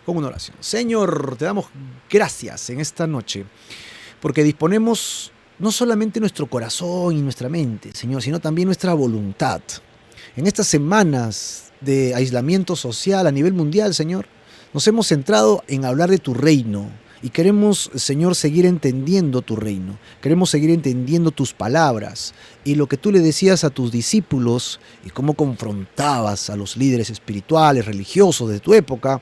con una oración. Señor, te damos gracias en esta noche, porque disponemos no solamente nuestro corazón y nuestra mente, Señor, sino también nuestra voluntad. En estas semanas de aislamiento social a nivel mundial, Señor, nos hemos centrado en hablar de tu reino. Y queremos, Señor, seguir entendiendo tu reino. Queremos seguir entendiendo tus palabras y lo que tú le decías a tus discípulos y cómo confrontabas a los líderes espirituales, religiosos de tu época,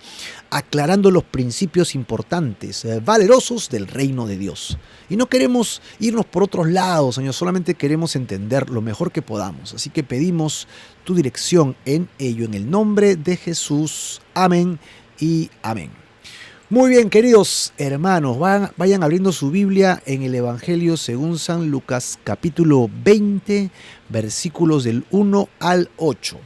aclarando los principios importantes, valerosos del reino de Dios. Y no queremos irnos por otros lados, Señor, solamente queremos entender lo mejor que podamos. Así que pedimos tu dirección en ello, en el nombre de Jesús. Amén y amén. Muy bien, queridos hermanos, vayan abriendo su Biblia en el Evangelio según San Lucas, capítulo 20, versículos del 1 al 8.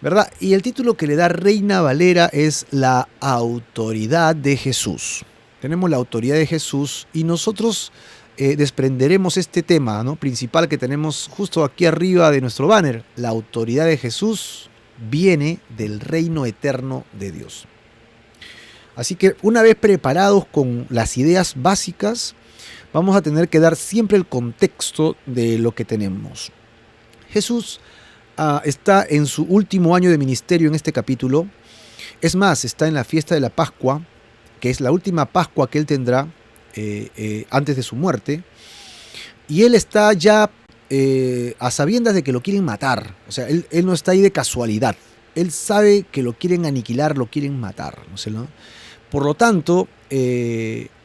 ¿Verdad? Y el título que le da Reina Valera es La autoridad de Jesús. Tenemos la autoridad de Jesús y nosotros desprenderemos este tema, ¿no?, principal que tenemos justo aquí arriba de nuestro banner. La autoridad de Jesús viene del reino eterno de Dios. Así que una vez preparados con las ideas básicas, vamos a tener que dar siempre el contexto de lo que tenemos. Jesús está en su último año de ministerio en este capítulo. Es más, está en la fiesta de la Pascua, que es la última Pascua que él tendrá antes de su muerte. Y él está ya a sabiendas de que lo quieren matar. O sea, él no está ahí de casualidad. Él sabe que lo quieren aniquilar, lo quieren matar. ¿No? Por lo tanto,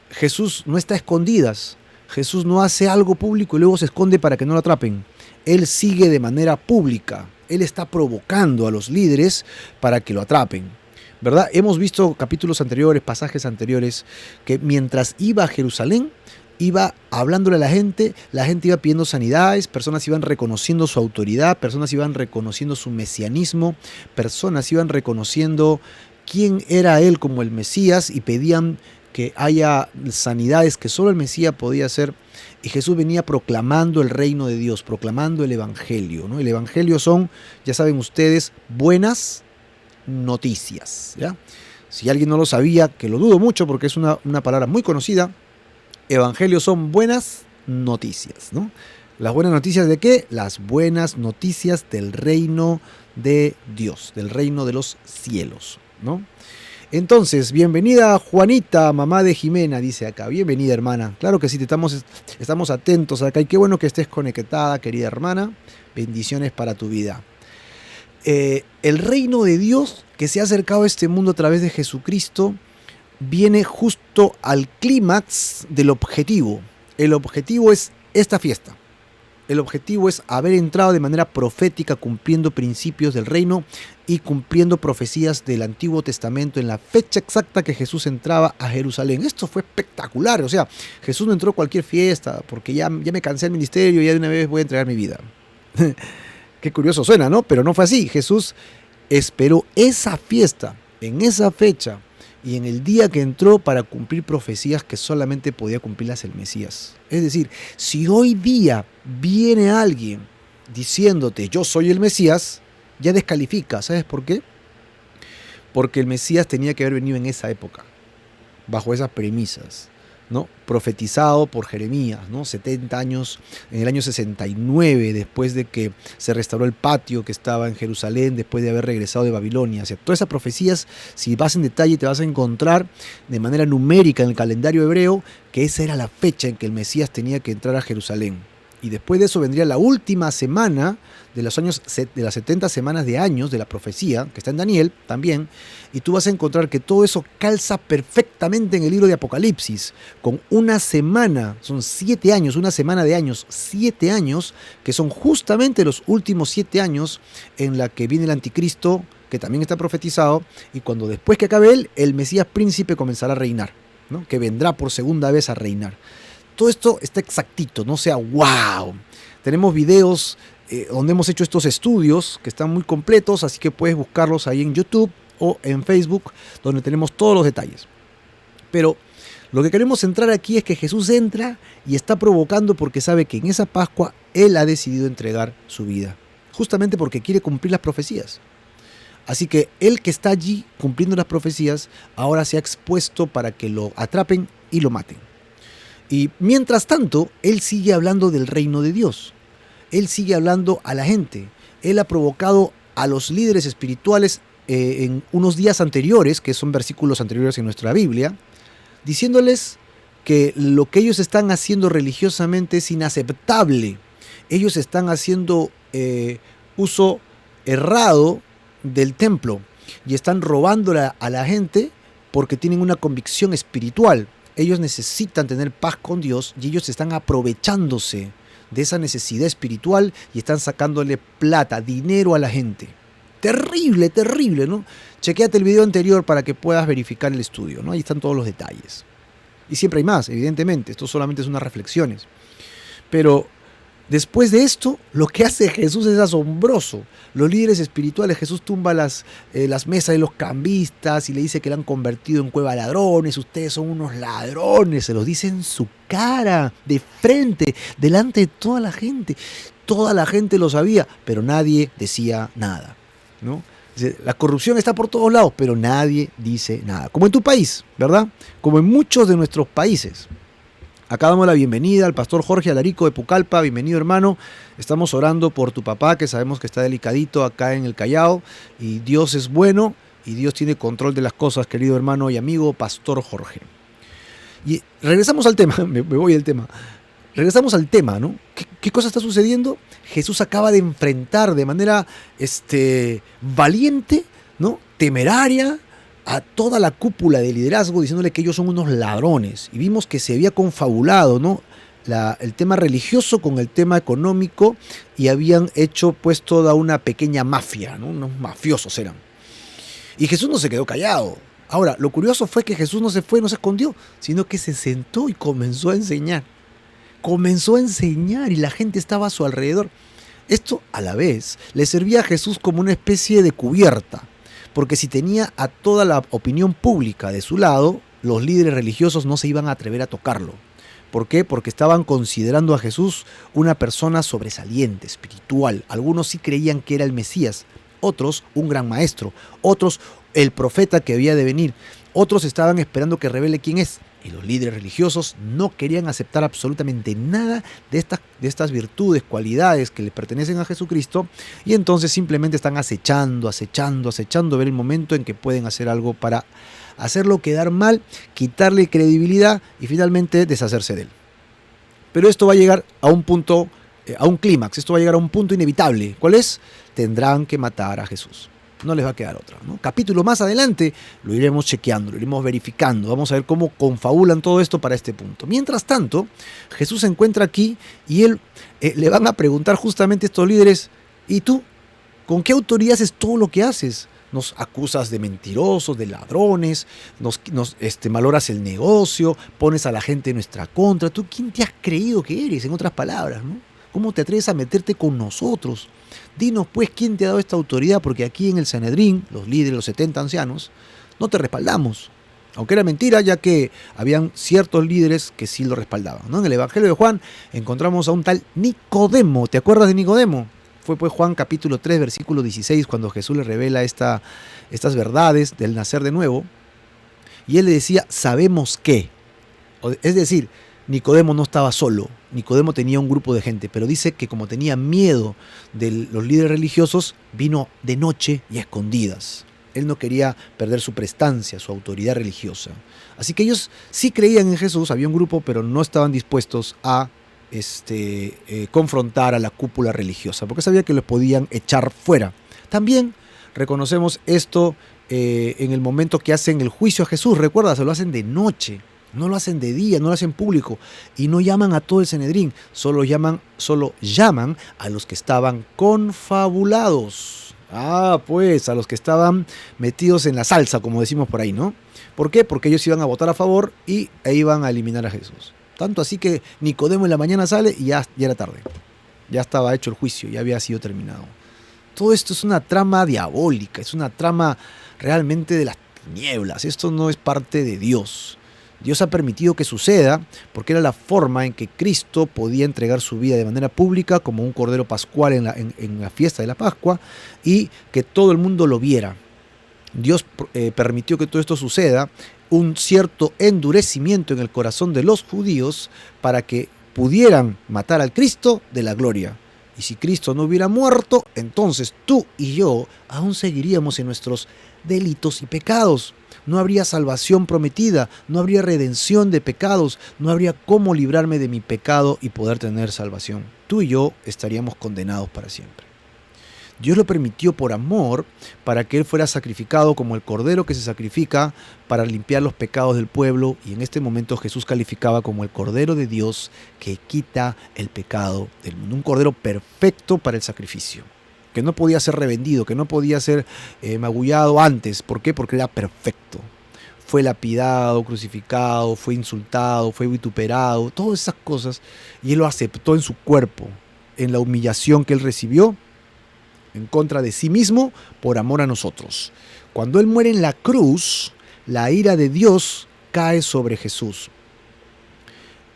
Jesús no está a escondidas. Jesús no hace algo público y luego se esconde para que no lo atrapen. Él sigue de manera pública. Él está provocando a los líderes para que lo atrapen, ¿verdad? Hemos visto capítulos anteriores, pasajes anteriores, que mientras iba a Jerusalén, iba hablándole a la gente iba pidiendo sanidades, personas iban reconociendo su autoridad, personas iban reconociendo su mesianismo, personas iban reconociendo quién era él como el Mesías y pedían que haya sanidades que solo el Mesías podía hacer. Y Jesús venía proclamando el reino de Dios, proclamando el Evangelio, ¿no? El Evangelio son, ya saben ustedes, buenas noticias, ¿ya? Si alguien no lo sabía, que lo dudo mucho porque es una palabra muy conocida, Evangelio son buenas noticias, ¿no? ¿Las buenas noticias de qué? Las buenas noticias del reino de Dios, del reino de los cielos, ¿no? Entonces, bienvenida Juanita, mamá de Jimena, dice acá. Bienvenida, hermana. Claro que sí, estamos atentos acá y qué bueno que estés conectada, querida hermana. Bendiciones para tu vida. El reino de Dios que se ha acercado a este mundo a través de Jesucristo viene justo al clímax del objetivo. El objetivo es esta fiesta. El objetivo es haber entrado de manera profética cumpliendo principios del reino y cumpliendo profecías del Antiguo Testamento en la fecha exacta que Jesús entraba a Jerusalén. Esto fue espectacular. O sea, Jesús no entró a cualquier fiesta porque ya me cansé del ministerio y ya de una vez voy a entregar mi vida. Qué curioso suena, ¿no? Pero no fue así. Jesús esperó esa fiesta, en esa fecha y en el día que entró para cumplir profecías que solamente podía cumplirlas el Mesías. Es decir, si hoy día viene alguien diciéndote yo soy el Mesías, ya descalifica. ¿Sabes por qué? Porque el Mesías tenía que haber venido en esa época, bajo esas premisas, ¿no? Profetizado por Jeremías, ¿no? 70 años, en el año 69, después de que se restauró el patio que estaba en Jerusalén, después de haber regresado de Babilonia. O sea, todas esas profecías, si vas en detalle, te vas a encontrar de manera numérica en el calendario hebreo que esa era la fecha en que el Mesías tenía que entrar a Jerusalén. Y después de eso vendría la última semana de los años, de las 70 semanas de años de la profecía, que está en Daniel también, y tú vas a encontrar que todo eso calza perfectamente en el libro de Apocalipsis, con una semana, son 7 años, una semana de años, 7 años, que son justamente los últimos 7 años en la que viene el anticristo, que también está profetizado, y cuando después que acabe él, el Mesías príncipe comenzará a reinar, ¿no? Que vendrá por segunda vez a reinar. Todo esto está exactito, no sea wow. Tenemos videos donde hemos hecho estos estudios que están muy completos, así que puedes buscarlos ahí en YouTube o en Facebook, donde tenemos todos los detalles. Pero lo que queremos centrar aquí es que Jesús entra y está provocando porque sabe que en esa Pascua Él ha decidido entregar su vida, justamente porque quiere cumplir las profecías. Así que él que está allí cumpliendo las profecías, ahora se ha expuesto para que lo atrapen y lo maten. Y mientras tanto, él sigue hablando del reino de Dios. Él sigue hablando a la gente. Él ha provocado a los líderes espirituales en unos días anteriores, que son versículos anteriores en nuestra Biblia, diciéndoles que lo que ellos están haciendo religiosamente es inaceptable. Ellos están haciendo uso errado del templo y están robando a la gente porque tienen una convicción espiritual. Ellos necesitan tener paz con Dios y ellos están aprovechándose de esa necesidad espiritual y están sacándole plata, dinero a la gente. Terrible, terrible, ¿no? Chequéate el video anterior para que puedas verificar el estudio, ¿no? Ahí están todos los detalles. Y siempre hay más, evidentemente. Esto solamente son unas reflexiones. Pero después de esto, lo que hace Jesús es asombroso. Los líderes espirituales, Jesús tumba las mesas de los cambistas y le dice que le han convertido en cueva de ladrones. Ustedes son unos ladrones. Se los dice en su cara, de frente, delante de toda la gente. Toda la gente lo sabía, pero nadie decía nada, ¿no? La corrupción está por todos lados, pero nadie dice nada. Como en tu país, ¿verdad? Como en muchos de nuestros países. Acá damos la bienvenida al pastor Jorge Alarico de Pucallpa. Bienvenido, hermano. Estamos orando por tu papá, que sabemos que está delicadito acá en el Callao. Y Dios es bueno y Dios tiene control de las cosas, querido hermano y amigo pastor Jorge. Y regresamos al tema, me voy del tema. Regresamos al tema, ¿no? ¿Qué cosa está sucediendo? Jesús acaba de enfrentar de manera valiente, ¿no? Temeraria, a toda la cúpula de liderazgo, diciéndole que ellos son unos ladrones. Y vimos que se había confabulado, ¿no? El tema religioso con el tema económico y habían hecho pues toda una pequeña mafia, ¿no? Unos mafiosos eran. Y Jesús no se quedó callado. Ahora, lo curioso fue que Jesús no se fue, no se escondió, sino que se sentó y comenzó a enseñar. Comenzó a enseñar y la gente estaba a su alrededor. Esto, a la vez, le servía a Jesús como una especie de cubierta, porque si tenía a toda la opinión pública de su lado, los líderes religiosos no se iban a atrever a tocarlo. ¿Por qué? Porque estaban considerando a Jesús una persona sobresaliente, espiritual. Algunos sí creían que era el Mesías, otros un gran maestro, otros el profeta que había de venir, otros estaban esperando que revele quién es. Y los líderes religiosos no querían aceptar absolutamente nada de estas virtudes, cualidades que le pertenecen a Jesucristo, y entonces simplemente están acechando, ver el momento en que pueden hacer algo para hacerlo quedar mal, quitarle credibilidad y finalmente deshacerse de él. Pero esto va a llegar a un punto, a un clímax, esto va a llegar a un punto inevitable. ¿Cuál es? Tendrán que matar a Jesús. No les va a quedar otra, ¿no? Capítulo más adelante lo iremos chequeando, lo iremos verificando. Vamos a ver cómo confabulan todo esto para este punto. Mientras tanto, Jesús se encuentra aquí y le van a preguntar justamente estos líderes: ¿y tú? ¿Con qué autoridad haces todo lo que haces? Nos acusas de mentirosos, de ladrones, nos maloras el negocio, pones a la gente en nuestra contra. ¿Tú quién te has creído que eres? En otras palabras, ¿no? ¿Cómo te atreves a meterte con nosotros? Dinos pues quién te ha dado esta autoridad, porque aquí en el Sanedrín, los líderes, los 70 ancianos, no te respaldamos. Aunque era mentira, ya que habían ciertos líderes que sí lo respaldaban, ¿no? En el Evangelio de Juan encontramos a un tal Nicodemo. ¿Te acuerdas de Nicodemo? Fue pues Juan capítulo 3, versículo 16, cuando Jesús le revela estas verdades del nacer de nuevo. Y él le decía: sabemos que. Es decir, Nicodemo no estaba solo. Nicodemo tenía un grupo de gente, pero dice que como tenía miedo de los líderes religiosos, vino de noche y a escondidas. Él no quería perder su prestancia, su autoridad religiosa. Así que ellos sí creían en Jesús, había un grupo, pero no estaban dispuestos a confrontar a la cúpula religiosa, porque sabía que los podían echar fuera. También reconocemos esto en el momento que hacen el juicio a Jesús. Recuerda, se lo hacen de noche. No lo hacen de día, no lo hacen público y no llaman a todo el Sanedrín, solo llaman a los que estaban confabulados. Pues a los que estaban metidos en la salsa, como decimos por ahí, ¿no? ¿Por qué? Porque ellos iban a votar a favor e iban a eliminar a Jesús. Tanto así que Nicodemo en la mañana sale y ya era tarde. Ya estaba hecho el juicio, ya había sido terminado. Todo esto es una trama diabólica, es una trama realmente de las tinieblas. Esto no es parte de Dios. Dios ha permitido que suceda porque era la forma en que Cristo podía entregar su vida de manera pública como un cordero pascual en la fiesta de la Pascua y que todo el mundo lo viera. Dios permitió que todo esto suceda, un cierto endurecimiento en el corazón de los judíos para que pudieran matar al Cristo de la gloria. Y si Cristo no hubiera muerto, entonces tú y yo aún seguiríamos en nuestros delitos y pecados. No habría salvación prometida, no habría redención de pecados, no habría cómo librarme de mi pecado y poder tener salvación. Tú y yo estaríamos condenados para siempre. Dios lo permitió por amor para que Él fuera sacrificado como el cordero que se sacrifica para limpiar los pecados del pueblo, y en este momento Jesús calificaba como el cordero de Dios que quita el pecado del mundo. Un cordero perfecto para el sacrificio, que no podía ser revendido, que no podía ser magullado antes. ¿Por qué? Porque era perfecto. Fue lapidado, crucificado, fue insultado, fue vituperado, todas esas cosas, y Él lo aceptó en su cuerpo, en la humillación que Él recibió en contra de sí mismo por amor a nosotros. Cuando Él muere en la cruz, la ira de Dios cae sobre Jesús.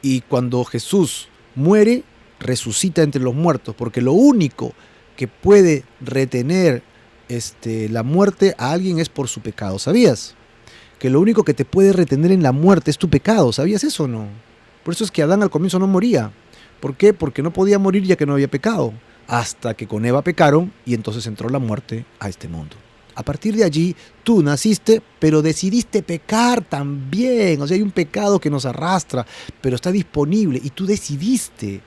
Y cuando Jesús muere, resucita entre los muertos, porque lo único que puede retener la muerte a alguien es por su pecado. ¿Sabías? Que lo único que te puede retener en la muerte es tu pecado. ¿Sabías eso o no? Por eso es que Adán al comienzo no moría. ¿Por qué? Porque no podía morir ya que no había pecado. Hasta que con Eva pecaron y entonces entró la muerte a este mundo. A partir de allí, tú naciste, pero decidiste pecar también. O sea, hay un pecado que nos arrastra, pero está disponible y tú decidiste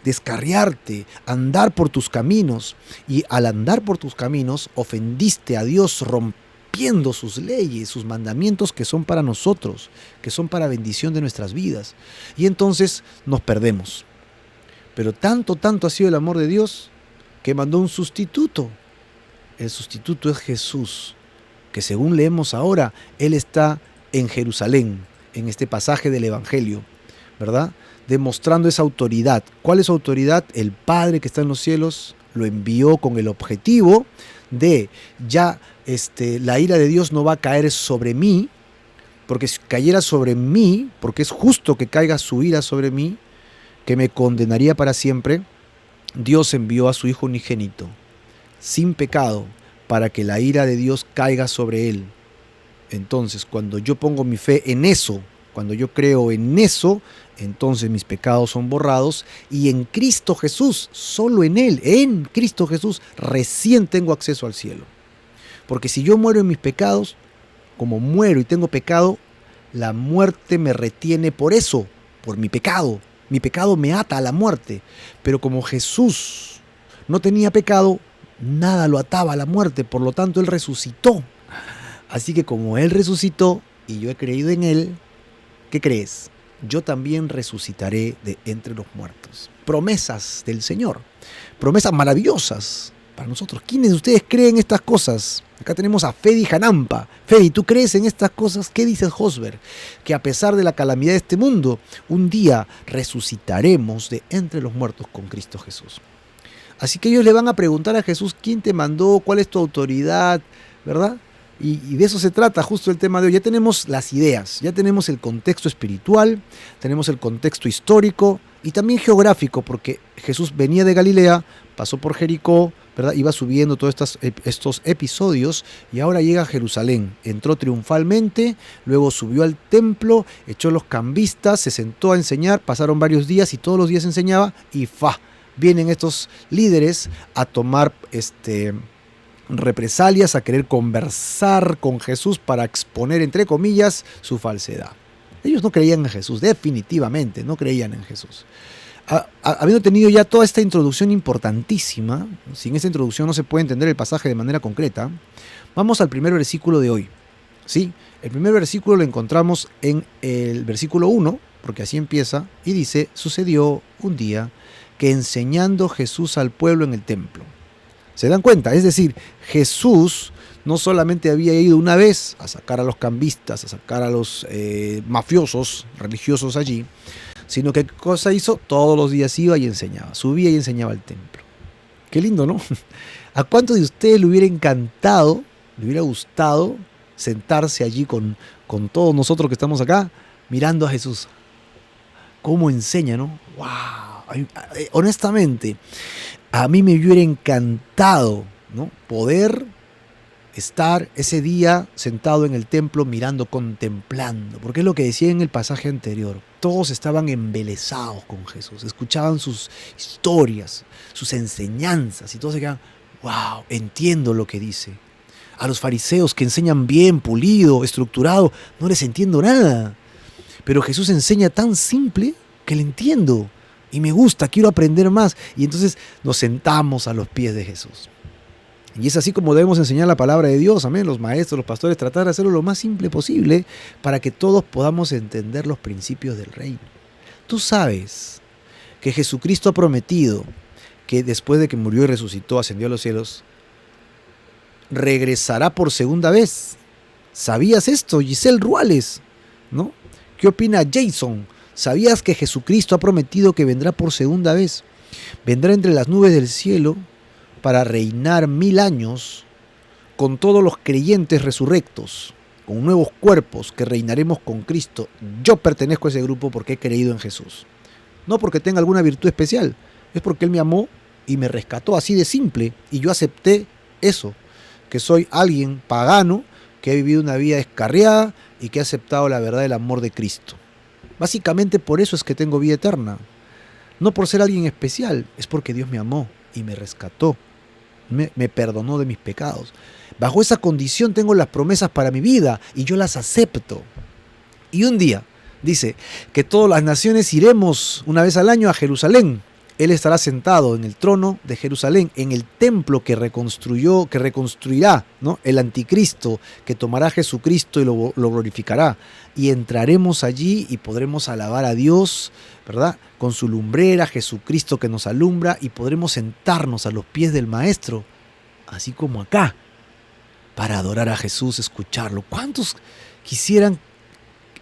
descarriarte, andar por tus caminos. Y al andar por tus caminos, ofendiste a Dios rompiendo sus leyes, sus mandamientos que son para nosotros, que son para bendición de nuestras vidas. Y entonces nos perdemos. Pero tanto ha sido el amor de Dios que mandó un sustituto. El sustituto es Jesús, que según leemos ahora, Él está en Jerusalén, en este pasaje del Evangelio, ¿verdad? Demostrando esa autoridad. ¿Cuál es su autoridad? El Padre que está en los cielos lo envió con el objetivo de ya la ira de Dios no va a caer sobre mí, porque si cayera sobre mí, porque es justo que caiga su ira sobre mí, que me condenaría para siempre, Dios envió a su Hijo unigénito, sin pecado, para que la ira de Dios caiga sobre Él. Entonces, cuando yo pongo mi fe en eso, cuando yo creo en eso, entonces mis pecados son borrados, y en Cristo Jesús, solo en Él, en Cristo Jesús, recién tengo acceso al cielo. Porque si yo muero en mis pecados, como muero y tengo pecado, la muerte me retiene por eso, por mi pecado. Mi pecado me ata a la muerte, pero como Jesús no tenía pecado, nada lo ataba a la muerte, por lo tanto Él resucitó. Así que como Él resucitó y yo he creído en Él, ¿qué crees? Yo también resucitaré de entre los muertos. Promesas del Señor, promesas maravillosas para nosotros. ¿Quiénes de ustedes creen estas cosas? Acá tenemos a Fedi Janampa. Fedi, ¿tú crees en estas cosas? ¿Qué dice Hosberg? Que a pesar de la calamidad de este mundo, un día resucitaremos de entre los muertos con Cristo Jesús. Así que ellos le van a preguntar a Jesús, ¿quién te mandó? ¿Cuál es tu autoridad? ¿Verdad? Y de eso se trata justo el tema de hoy. Ya tenemos las ideas, ya tenemos el contexto espiritual, tenemos el contexto histórico y también geográfico, porque Jesús venía de Galilea, pasó por Jericó, ¿verdad? Iba subiendo todos estos episodios y ahora llega a Jerusalén. Entró triunfalmente, luego subió al templo, echó los cambistas, se sentó a enseñar, pasaron varios días y todos los días enseñaba y vienen estos líderes a tomar represalias, a querer conversar con Jesús para exponer, entre comillas, su falsedad. Ellos no creían en Jesús, definitivamente no creían en Jesús. Habiendo tenido ya toda esta introducción importantísima, sin esta introducción no se puede entender el pasaje de manera concreta, vamos al primer versículo de hoy. ¿Sí? El primer versículo lo encontramos en el versículo 1, porque así empieza, y dice, sucedió un día que enseñando Jesús al pueblo en el templo. ¿Se dan cuenta? Es decir, Jesús no solamente había ido una vez a sacar a los cambistas, a sacar a los mafiosos religiosos allí, sino que ¿qué cosa hizo? Todos los días iba y enseñaba, subía y enseñaba al templo. Qué lindo, ¿no? ¿A cuántos de ustedes le hubiera encantado, le hubiera gustado sentarse allí con todos nosotros que estamos acá, mirando a Jesús. ¿Cómo enseña, no? ¡Wow! Honestamente, a mí me hubiera encantado, ¿no?, poder estar ese día sentado en el templo mirando, contemplando, porque es lo que decía en el pasaje anterior. Todos estaban embelesados con Jesús, escuchaban sus historias, sus enseñanzas, y todos se quedaban, wow, entiendo lo que dice. A los fariseos que enseñan bien, pulido, estructurado, no les entiendo nada. Pero Jesús enseña tan simple que le entiendo y me gusta, quiero aprender más. Y entonces nos sentamos a los pies de Jesús. Y es así como debemos enseñar la palabra de Dios, amén. Los maestros, los pastores, tratar de hacerlo lo más simple posible para que todos podamos entender los principios del reino. Tú sabes que Jesucristo ha prometido que después de que murió y resucitó, ascendió a los cielos, regresará por segunda vez. ¿Sabías esto, Giselle Ruales? ¿No? ¿Qué opina Jason? ¿Sabías que Jesucristo ha prometido que vendrá por segunda vez? Vendrá entre las nubes del cielo para reinar 1000 años con todos los creyentes resurrectos, con nuevos cuerpos que reinaremos con Cristo. Yo pertenezco a ese grupo porque he creído en Jesús. No porque tenga alguna virtud especial, es porque Él me amó y me rescató, así de simple. Y yo acepté eso, que soy alguien pagano, que ha vivido una vida descarriada y que ha aceptado la verdad del amor de Cristo. Básicamente por eso es que tengo vida eterna. No por ser alguien especial, es porque Dios me amó y me rescató. Me perdonó de mis pecados. Bajo esa condición tengo las promesas para mi vida y yo las acepto. Y un día dice que todas las naciones iremos una vez al año a Jerusalén. Él estará sentado en el trono de Jerusalén, en el templo que reconstruirá, ¿no?, el anticristo, que tomará a Jesucristo y lo glorificará. Y entraremos allí y podremos alabar a Dios, ¿verdad?, con su lumbrera, Jesucristo que nos alumbra, y podremos sentarnos a los pies del Maestro, así como acá, para adorar a Jesús, escucharlo. ¿Cuántos quisieran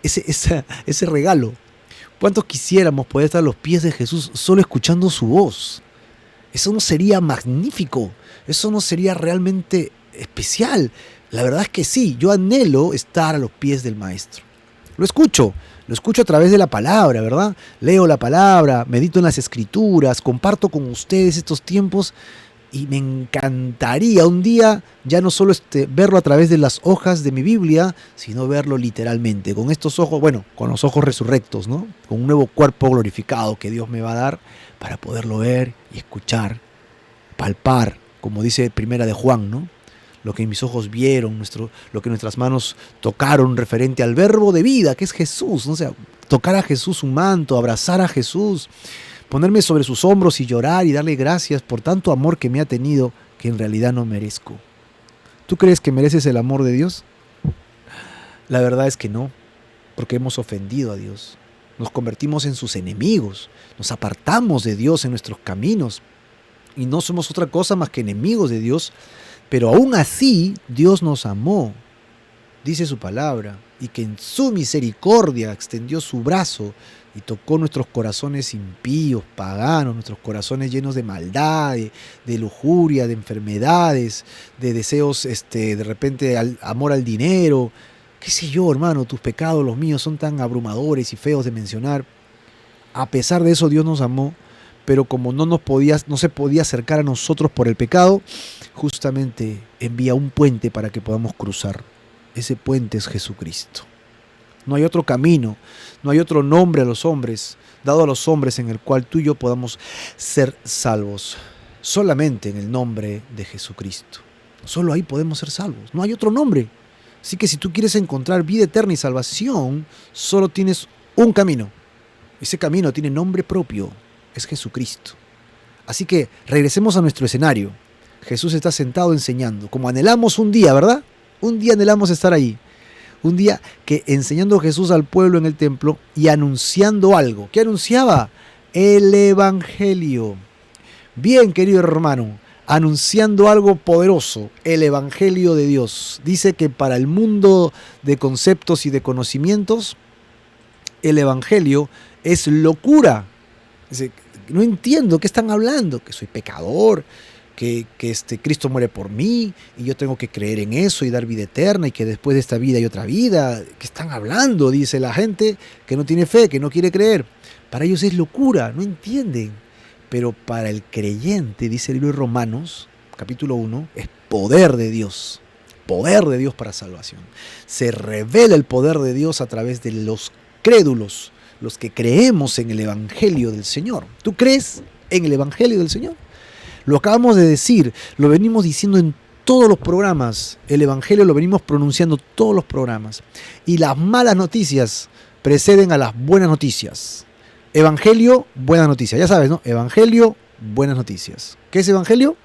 ese regalo? ¿Cuántos quisiéramos poder estar a los pies de Jesús solo escuchando su voz? Eso no sería magnífico, eso no sería realmente especial. La verdad es que sí, yo anhelo estar a los pies del Maestro. Lo escucho a través de la palabra, ¿verdad? Leo la palabra, medito en las Escrituras, comparto con ustedes estos tiempos y me encantaría un día ya no solo verlo a través de las hojas de mi Biblia, sino verlo literalmente, con estos ojos, bueno, con los ojos resurrectos, ¿no?, con un nuevo cuerpo glorificado que Dios me va a dar para poderlo ver y escuchar, palpar, como dice Primera de Juan, ¿no?, lo que mis ojos vieron, lo que nuestras manos tocaron referente al verbo de vida, que es Jesús, ¿no? O sea, tocar a Jesús su manto, abrazar a Jesús, ponerme sobre sus hombros y llorar y darle gracias por tanto amor que me ha tenido, que en realidad no merezco. ¿Tú crees que mereces el amor de Dios? La verdad es que no, porque hemos ofendido a Dios. Nos convertimos en sus enemigos, nos apartamos de Dios en nuestros caminos y no somos otra cosa más que enemigos de Dios, pero aún así Dios nos amó, dice su palabra, y que en su misericordia extendió su brazo y tocó nuestros corazones impíos, paganos, nuestros corazones llenos de maldad, de lujuria, de enfermedades, de deseos, de repente amor al dinero, qué sé yo, hermano, tus pecados, los míos, son tan abrumadores y feos de mencionar. A pesar de eso, Dios nos amó, pero como no se podía acercar a nosotros por el pecado, justamente envía un puente para que podamos cruzar. Ese puente es Jesucristo. No hay otro camino, no hay otro nombre a los hombres, dado a los hombres, en el cual tú y yo podamos ser salvos. Solamente en el nombre de Jesucristo. Solo ahí podemos ser salvos. No hay otro nombre. Así que si tú quieres encontrar vida eterna y salvación, solo tienes un camino. Ese camino tiene nombre propio. Es Jesucristo. Así que regresemos a nuestro escenario. Jesús está sentado enseñando, como anhelamos un día, ¿verdad? Un día anhelamos estar ahí. Un día que enseñando Jesús al pueblo en el templo y anunciando algo. ¿Qué anunciaba? El Evangelio. Bien, querido hermano, anunciando algo poderoso, el Evangelio de Dios. Dice que para el mundo de conceptos y de conocimientos, el Evangelio es locura. Dice, no entiendo qué están hablando, que soy pecador, que Cristo muere por mí y yo tengo que creer en eso y dar vida eterna y que después de esta vida hay otra vida. ¿Qué están hablando? Dice la gente que no tiene fe, que no quiere creer. Para ellos es locura, no entienden. Pero para el creyente, dice el libro de Romanos, capítulo 1, es poder de Dios para salvación. Se revela el poder de Dios a través de los crédulos, los que creemos en el Evangelio del Señor. ¿Tú crees en el Evangelio del Señor? Lo acabamos de decir, lo venimos diciendo en todos los programas. El Evangelio lo venimos pronunciando todos los programas. Y las malas noticias preceden a las buenas noticias. Evangelio, buenas noticias. Ya sabes, ¿no? Evangelio, buenas noticias. ¿Qué es Evangelio?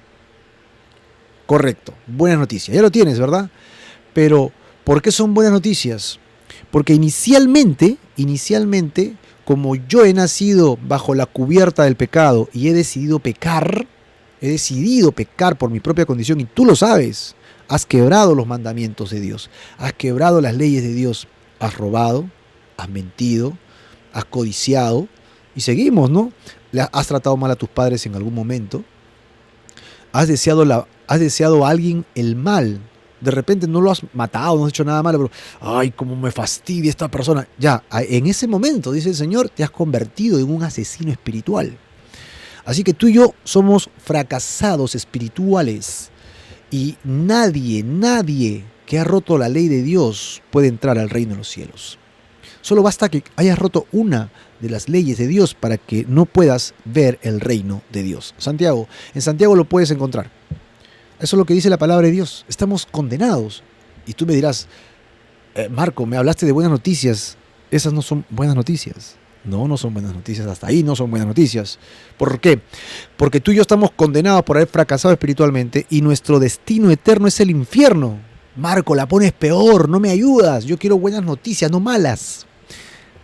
Correcto, buenas noticias. Ya lo tienes, ¿verdad? Pero, ¿por qué son buenas noticias? Porque inicialmente, como yo he nacido bajo la cubierta del pecado y he decidido pecar por mi propia condición, y tú lo sabes, has quebrado los mandamientos de Dios, has quebrado las leyes de Dios, has robado, has mentido, has codiciado, y seguimos, ¿no? Has tratado mal a tus padres en algún momento, has deseado a alguien el mal. De repente no lo has matado, no has hecho nada malo, pero ¡ay, cómo me fastidia esta persona! Ya, en ese momento, dice el Señor, te has convertido en un asesino espiritual. Así que tú y yo somos fracasados espirituales. Y nadie que ha roto la ley de Dios puede entrar al reino de los cielos. Solo basta que hayas roto una de las leyes de Dios para que no puedas ver el reino de Dios. En Santiago lo puedes encontrar. Eso es lo que dice la palabra de Dios. Estamos condenados. Y tú me dirás, Marco, me hablaste de buenas noticias. Esas no son buenas noticias. No son buenas noticias. Hasta ahí no son buenas noticias. ¿Por qué? Porque tú y yo estamos condenados por haber fracasado espiritualmente y nuestro destino eterno es el infierno. Marco, la pones peor, no me ayudas. Yo quiero buenas noticias, no malas.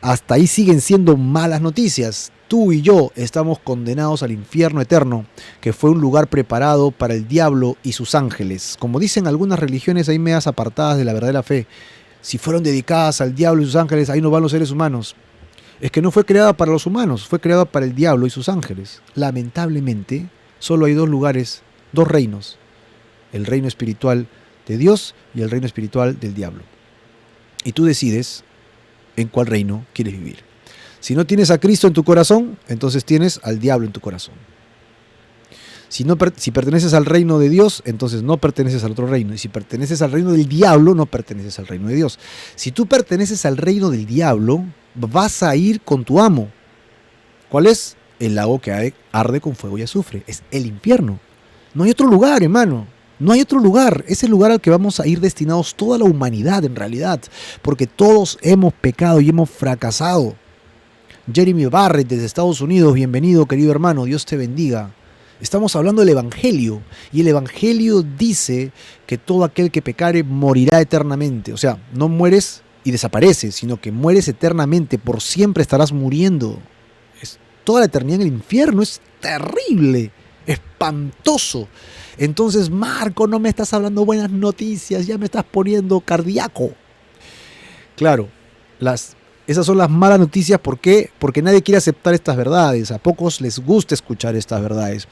Hasta ahí siguen siendo malas noticias. Tú y yo estamos condenados al infierno eterno, que fue un lugar preparado para el diablo y sus ángeles. Como dicen algunas religiones, ahí medias apartadas de la verdadera fe. Si fueron dedicadas al diablo y sus ángeles, ahí no van los seres humanos. Es que no fue creada para los humanos, fue creada para el diablo y sus ángeles. Lamentablemente, solo hay dos lugares, dos reinos. El reino espiritual de Dios y el reino espiritual del diablo. Y tú decides en cuál reino quieres vivir. Si no tienes a Cristo en tu corazón, entonces tienes al diablo en tu corazón. Si perteneces al reino de Dios, entonces no perteneces al otro reino. Y si perteneces al reino del diablo, no perteneces al reino de Dios. Si tú perteneces al reino del diablo, vas a ir con tu amo. ¿Cuál es? El lago que arde con fuego y azufre. Es el infierno. No hay otro lugar, hermano. No hay otro lugar. Es el lugar al que vamos a ir destinados toda la humanidad, en realidad. Porque todos hemos pecado y hemos fracasado. Jeremy Barrett desde Estados Unidos, bienvenido querido hermano, Dios te bendiga. Estamos hablando del Evangelio y el Evangelio dice que todo aquel que pecare morirá eternamente. O sea, no mueres y desapareces, sino que mueres eternamente, por siempre estarás muriendo. Es toda la eternidad en el infierno, es terrible, espantoso. Entonces, Marco, no me estás hablando buenas noticias, ya me estás poniendo cardíaco. Claro, esas son las malas noticias. ¿Por qué? Porque nadie quiere aceptar estas verdades. A pocos les gusta escuchar estas verdades.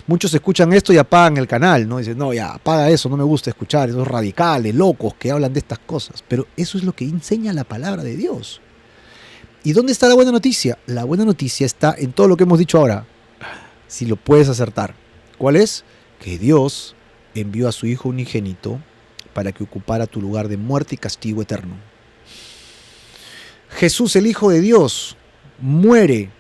Muchos escuchan esto y apagan el canal, ¿no? Dicen, no, ya, apaga eso, no me gusta escuchar. Esos radicales, locos que hablan de estas cosas. Pero eso es lo que enseña la palabra de Dios. ¿Y dónde está la buena noticia? La buena noticia está en todo lo que hemos dicho ahora. Si lo puedes acertar. ¿Cuál es? Que Dios envió a su Hijo unigénito para que ocupara tu lugar de muerte y castigo eterno. Jesús, el Hijo de Dios, muere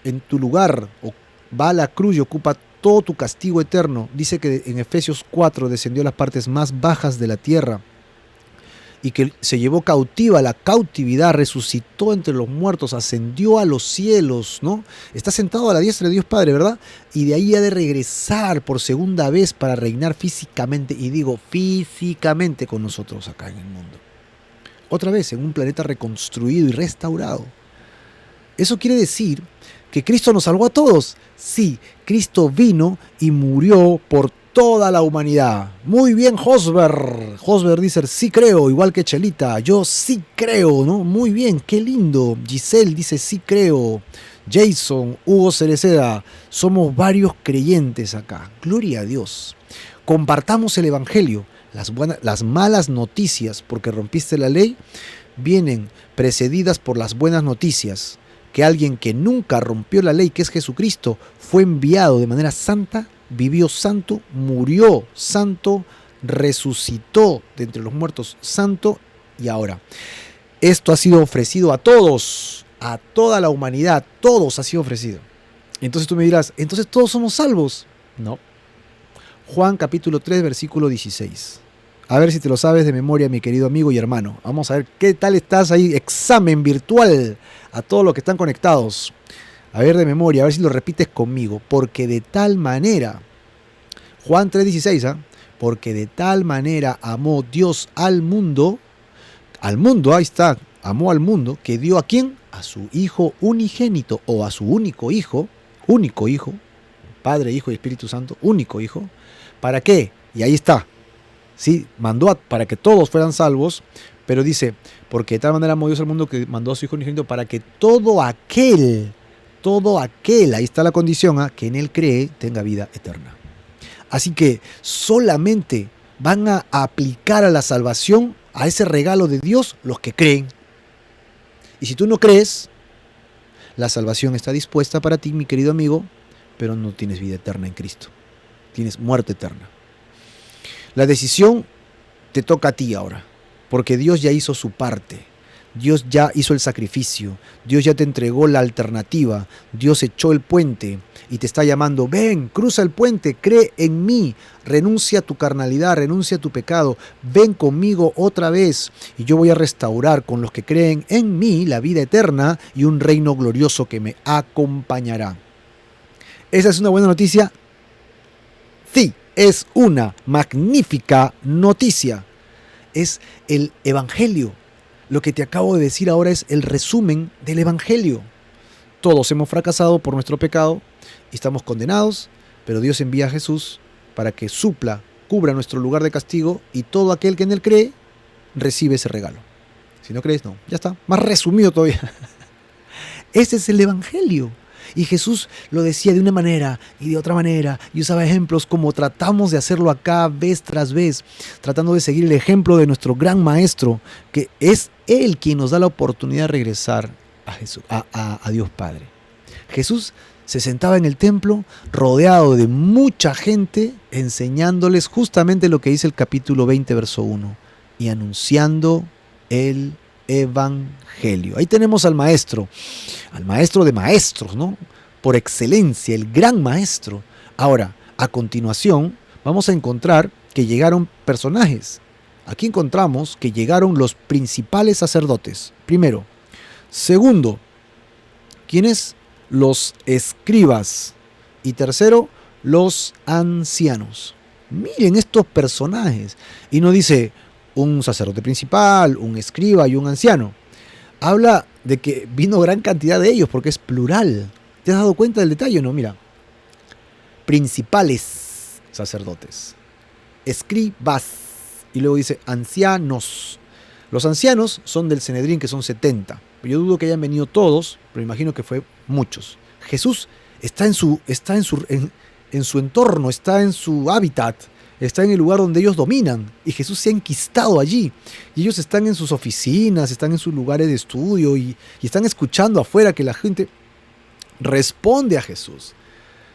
en tu lugar, o va a la cruz y ocupa todo tu castigo eterno. Dice que en Efesios 4 descendió a las partes más bajas de la tierra y que se llevó cautiva la cautividad, resucitó entre los muertos, ascendió a los cielos, ¿no? Está sentado a la diestra de Dios Padre, ¿verdad? Y de ahí ha de regresar por segunda vez para reinar físicamente, y digo físicamente, con nosotros acá en el mundo. Otra vez, en un planeta reconstruido y restaurado. Eso quiere decir que Cristo nos salvó a todos. Sí, Cristo vino y murió por toda la humanidad. Muy bien, Josber. Josber dice, sí creo, igual que Chelita. Yo sí creo, ¿no? Muy bien, qué lindo. Giselle dice, sí creo. Jason, Hugo Cereceda, somos varios creyentes acá. Gloria a Dios. Compartamos el Evangelio. Las malas noticias, porque rompiste la ley, vienen precedidas por las buenas noticias. Que alguien que nunca rompió la ley, que es Jesucristo, fue enviado de manera santa, vivió santo, murió santo, resucitó de entre los muertos santo, y ahora esto ha sido ofrecido a todos, a toda la humanidad, todos ha sido ofrecido. Entonces tú me dirás, ¿entonces todos somos salvos? No. Juan capítulo 3, versículo 16. A ver si te lo sabes de memoria, mi querido amigo y hermano. Vamos a ver qué tal estás ahí. Examen virtual a todos los que están conectados. A ver de memoria, a ver si lo repites conmigo. Porque de tal manera, Juan 3:16, ¿eh? Porque de tal manera amó Dios al mundo, ahí está, amó al mundo, que dio ¿a quién? A su Hijo unigénito, o a su único Hijo, Padre, Hijo y Espíritu Santo, único Hijo. ¿Para qué? Y ahí está. Sí, mandó para que todos fueran salvos, pero dice, porque de tal manera amó Dios al mundo que mandó a su Hijo unigénito para que todo aquel, ahí está la condición, que en él cree, tenga vida eterna. Así que solamente van a aplicar a la salvación, a ese regalo de Dios, los que creen. Y si tú no crees, la salvación está dispuesta para ti, mi querido amigo, pero no tienes vida eterna en Cristo. Tienes muerte eterna. La decisión te toca a ti ahora, porque Dios ya hizo su parte. Dios ya hizo el sacrificio. Dios ya te entregó la alternativa. Dios echó el puente y te está llamando. Ven, cruza el puente, cree en mí. Renuncia a tu carnalidad, renuncia a tu pecado. Ven conmigo otra vez y yo voy a restaurar con los que creen en mí la vida eterna y un reino glorioso que me acompañará. ¿Esa es una buena noticia? Sí, es una magnífica noticia. Es el Evangelio. Lo que te acabo de decir ahora es el resumen del Evangelio. Todos hemos fracasado por nuestro pecado y estamos condenados, pero Dios envía a Jesús para que cubra nuestro lugar de castigo, y todo aquel que en él cree recibe ese regalo. Si no crees, no. Ya está. Más resumido todavía. Ese es el Evangelio. Y Jesús lo decía de una manera y de otra manera, y usaba ejemplos como tratamos de hacerlo acá vez tras vez, tratando de seguir el ejemplo de nuestro gran maestro, que es Él quien nos da la oportunidad de regresar a Jesús, a Dios Padre. Jesús se sentaba en el templo rodeado de mucha gente, enseñándoles justamente lo que dice el capítulo 20, verso 1, y anunciando el Evangelio. Ahí tenemos al maestro de maestros, ¿no? Por excelencia, el gran maestro. Ahora, a continuación, vamos a encontrar que llegaron personajes. Aquí encontramos que llegaron los principales sacerdotes, primero. Segundo, ¿quiénes? Los escribas. Y tercero, los ancianos. Miren estos personajes. Y no dice un sacerdote principal, un escriba y un anciano. Habla de que vino gran cantidad de ellos porque es plural. ¿Te has dado cuenta del detalle o no? Mira, principales sacerdotes, escribas, y luego dice ancianos. Los ancianos son del Sanedrín, que son 70. Yo dudo que hayan venido todos, pero imagino que fue muchos. Jesús está en su entorno, está en su hábitat. Está en el lugar donde ellos dominan, y Jesús se ha enquistado allí, y ellos están en sus oficinas, están en sus lugares de estudio, y están escuchando afuera que la gente responde a Jesús.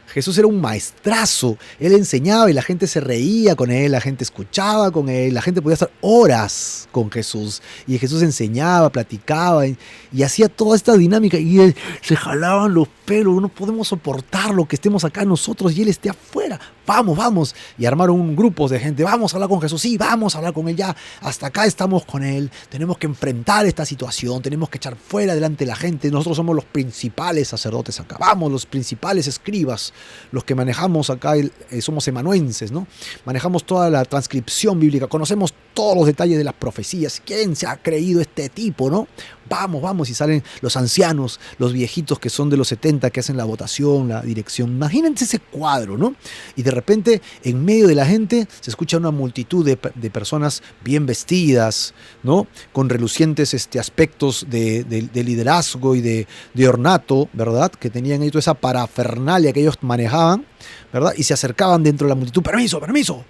Jesús era un maestrazo, él enseñaba y la gente se reía con él, la gente escuchaba con él, la gente podía estar horas con Jesús, y Jesús enseñaba, platicaba y hacía toda esta dinámica, y se jalaban los pelos, no podemos soportarlo que estemos acá nosotros y él esté afuera. Vamos, y armaron un grupo de gente, vamos a hablar con Jesús, sí, vamos a hablar con él ya, hasta acá estamos con él, tenemos que enfrentar esta situación, tenemos que echar fuera delante de la gente, nosotros somos los principales sacerdotes acá, vamos, los principales escribas, los que manejamos acá, somos emanuenses, ¿no? Manejamos toda la transcripción bíblica, conocemos todos los detalles de las profecías. ¿Quién se ha creído este tipo, no? vamos, vamos, y salen los ancianos, los viejitos que son de los 70, que hacen la votación, la dirección. Imagínense ese cuadro, ¿no? Y de repente, en medio de la gente, se escucha una multitud de personas bien vestidas, ¿no? Con relucientes aspectos de liderazgo y de ornato, ¿verdad? Que tenían ahí toda esa parafernalia que ellos manejaban, ¿verdad? Y se acercaban dentro de la multitud. ¡Permiso, permiso!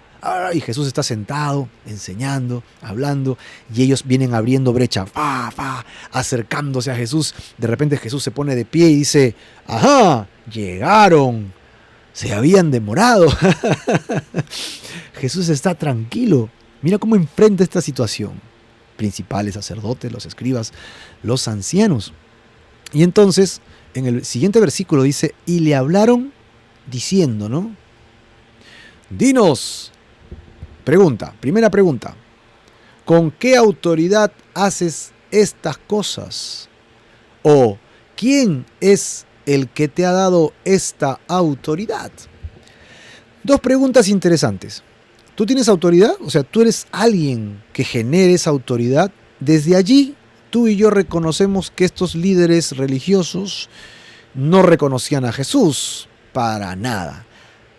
Y Jesús está sentado, enseñando, hablando, y ellos vienen abriendo brecha, acercándose a Jesús. De repente Jesús se pone de pie y dice: ¡ajá! Llegaron, se habían demorado. Jesús está tranquilo. Mira cómo enfrenta esta situación. Principales sacerdotes, los escribas, los ancianos. Y entonces, en el siguiente versículo dice: y le hablaron diciendo, ¿no? Dinos. Primera pregunta, ¿con qué autoridad haces estas cosas? ¿O quién es el que te ha dado esta autoridad? Dos preguntas interesantes. ¿Tú tienes autoridad? O sea, ¿tú eres alguien que genere esa autoridad? Desde allí, tú y yo reconocemos que estos líderes religiosos no reconocían a Jesús para nada,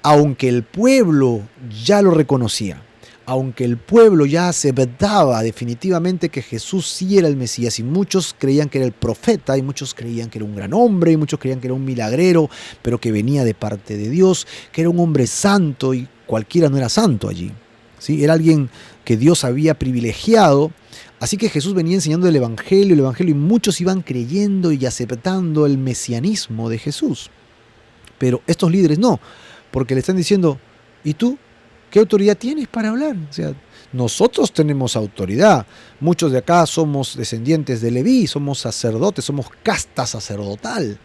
aunque el pueblo ya lo reconocía. Aunque el pueblo ya aceptaba definitivamente que Jesús sí era el Mesías, y muchos creían que era el profeta, y muchos creían que era un gran hombre, y muchos creían que era un milagrero, pero que venía de parte de Dios, que era un hombre santo, y cualquiera no era santo allí, ¿sí? Era alguien que Dios había privilegiado. Así que Jesús venía enseñando el Evangelio, y muchos iban creyendo y aceptando el mesianismo de Jesús. Pero estos líderes no, porque le están diciendo: ¿y tú? ¿Qué autoridad tienes para hablar? O sea, nosotros tenemos autoridad. Muchos de acá somos descendientes de Leví, somos sacerdotes, somos casta sacerdotal.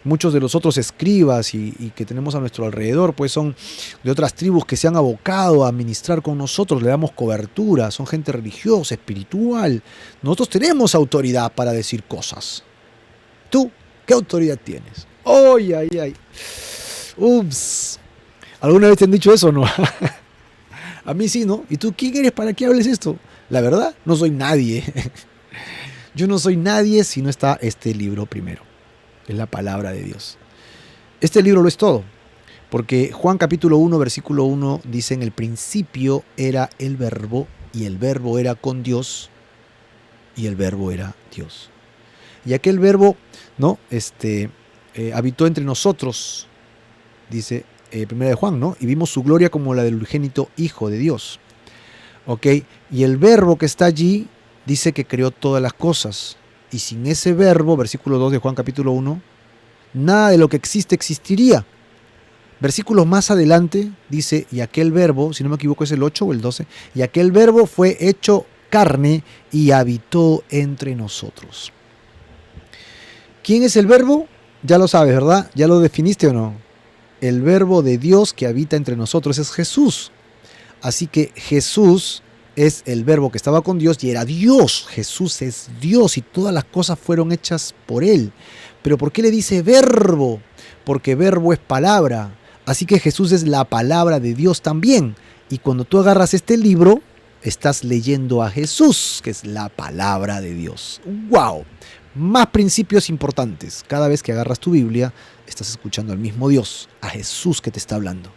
Muchos de los otros escribas y que tenemos a nuestro alrededor, pues son de otras tribus que se han abocado a ministrar con nosotros, le damos cobertura, son gente religiosa, espiritual. Nosotros tenemos autoridad para decir cosas. ¿Tú qué autoridad tienes? ¡Ay, ay, ay! ¡Ups! ¿Alguna vez te han dicho eso o no? A mí sí, ¿no? ¿Y tú quién eres para que hables esto? La verdad, no soy nadie. Yo no soy nadie si no está este libro primero. Es la palabra de Dios. Este libro lo es todo. Porque Juan capítulo 1, versículo 1 dice: en el principio era el verbo, y el verbo era con Dios, y el verbo era Dios. Y aquel verbo, ¿no? Habitó entre nosotros, dice primera de Juan, ¿no? Y vimos su gloria como la del unigénito Hijo de Dios. ¿Ok? Y el verbo que está allí dice que creó todas las cosas. Y sin ese verbo, versículo 2 de Juan capítulo 1, nada de lo que existe existiría. Versículos más adelante dice: y aquel verbo, si no me equivoco es el 8 o el 12, y aquel verbo fue hecho carne y habitó entre nosotros. ¿Quién es el verbo? Ya lo sabes, ¿verdad? ¿Ya lo definiste o no? El verbo de Dios que habita entre nosotros es Jesús. Así que Jesús es el verbo que estaba con Dios y era Dios. Jesús es Dios y todas las cosas fueron hechas por Él. ¿Pero por qué le dice verbo? Porque verbo es palabra. Así que Jesús es la palabra de Dios también. Y cuando tú agarras este libro, estás leyendo a Jesús, que es la palabra de Dios. ¡Wow! Más principios importantes. Cada vez que agarras tu Biblia, estás escuchando al mismo Dios, a Jesús que te está hablando.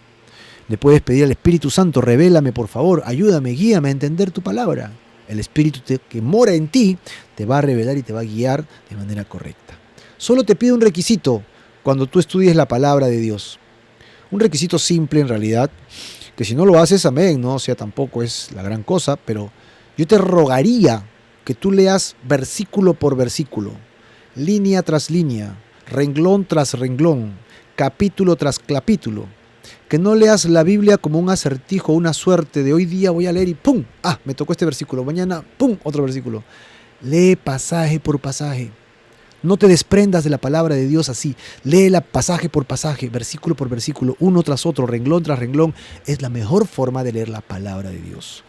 Le puedes pedir al Espíritu Santo: revélame por favor, ayúdame, guíame a entender tu palabra. El Espíritu que mora en ti te va a revelar y te va a guiar de manera correcta. Solo te pide un requisito cuando tú estudies la palabra de Dios. Un requisito simple en realidad, que si no lo haces, amén, no, o sea, tampoco es la gran cosa, pero yo te rogaría que tú leas versículo por versículo, línea tras línea, renglón tras renglón, capítulo tras capítulo. Que no leas la Biblia como un acertijo, una suerte de hoy día voy a leer y ¡pum! Ah, me tocó este versículo, mañana ¡pum! Otro versículo. Lee pasaje por pasaje. No te desprendas de la palabra de Dios así. Léela pasaje por pasaje, versículo por versículo, uno tras otro, renglón tras renglón. Es la mejor forma de leer la palabra de Dios.